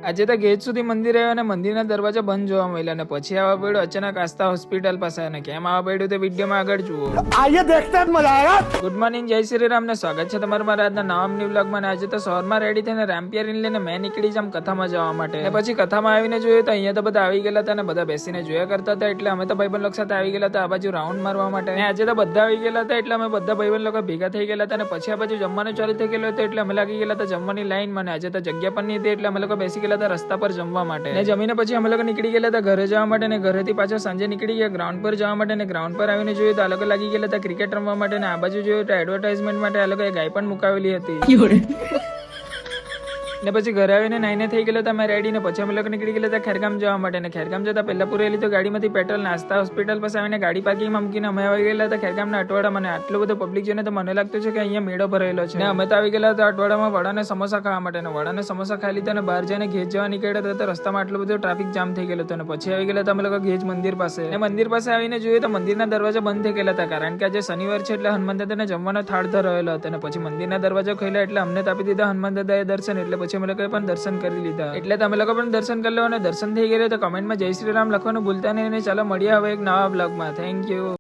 આજે તો ગેટ સુધી મંદિર આવ્યો અને મંદિરના દરવાજા બંધ જોવા મળ્યા અને પછી આવવા પડ્યું અચાનક આસ્થા હોસ્પિટલ પાસે અને કેમ આવવા પડ્યું તે વિડીયોમાં આગળ જુઓ. आइए देखते हैं मजा आएगा। ગુડ મોર્નિંગ, જય શ્રી રામ ને સ્વાગત છે તમારું મારા આજના નવા ન્યુ વ્લોગમાં. આજે તો સવારમાં રેડી થઈને રામપિયરીને લઈને મેં નીકળી જામ કથામાં જવા માટે. અને પછી કથામાં આવીને જોયું તો અહીંયા તો બધા આવી ગયેલા હતા અને બધા બેસીને જોયા કરતા હતા. એટલે અમે તો ભાઈબંધ લોકો સાથે આવી ગયેલા હતા આ બાજુ રાઉન્ડ મારવા માટે. અને આજે તો બધા આવી ગયેલા હતા એટલે અમે બધા ભાઈબંધ લોકો ભેગા થઈ ગયેલા હતા. અને પછી આ બાજુ જમવાનું ચાલુ થઈ ગયેલું હતું એટલે અમે લાગી ગયેલા હતા જમવાની લાઈન મને. આજે તો જગ્યા પણ નહીં હતી એટલે અમે લોકો બેસી ગયેલા હતા રસ્તા પર જમવા માટે. ને જમીને પછી અમે લોકો નીકળી ગયેલા હતા ઘરે જવા માટે. ને ઘરેથી પાછા સાંજે નીકળી ગયા ગ્રાઉન્ડ પર જવા માટે. ને ગ્રાઉન્ડ પર આવીને જોયું તો આ લોકો લાગી ગયેલા હતા ક્રિકેટ રમવા માટે. ને આ બાજુ જોયું તો એડવર્ટાઇઝમેન્ટ માટે આ લોકોએ ગાય પણ મુકાવેલી હતી. ને પછી ઘરે આવીને નાઈને થઈ ગયેલા હતા મેં રેડી. ને પછી અમે લોકો નીકળી ગયેલા હતા ખેરગામ જવા માટે. ને ખેરગામ જતા પહેલા પૂરેલી તો ગાડીમાંથી પેટ્રોલ નાસ્તા હોસ્પિટલ પાસે આવીને ગાડી પાર્કિંગમાં મૂકીને અમે આવી ગયેલા હતા ખેરગામના અટવાડામાં. મને આટલું બધું પબ્લિક જોઈને તો મને લાગતું છે કે અહીંયા મેળો ભરેલો છે. ને અમે તો આવી ગયેલા હતા અટવાડામાં વડાને સમોસા ખાવા માટે. ને વડાને સમોસા ખાઈ લીધા અને બહાર જઈને ઘેજ જવા નીકળ્યા હતા તો રસ્તામાં આટલું બધું ટ્રાફિક જામ થઈ ગયેલો હતો. અને પછી આવી ગયેલા હતા અમે લોકો ઘેજ મંદિર પાસે. ને મંદિર પાસે આવીને જોયું તો મંદિરના દરવાજા બંધ થઈ ગયેલા હતા કારણ કે આજે શનિવાર છે એટલે હનુમાન દાદાને જમવાનો થાળ ધરાવેલો હતો. અને પછી મંદિરના દરવાજા ખોલ્યા એટલે અમને આપી દીધા હનુમાન દાદાએ દર્શન. એટલે પછી અમે લોકોએ પણ દર્શન કરી લીધા. એટલે તમે લોકો પણ દર્શન કરી લો અને દર્શન થઈ ગયેલું તો કમેન્ટમાં જય શ્રી રામ લખવાનું ભૂલતા નહીં. અને ચાલો મળીએ હવે એક નવા બ્લોગમાં. Thank you.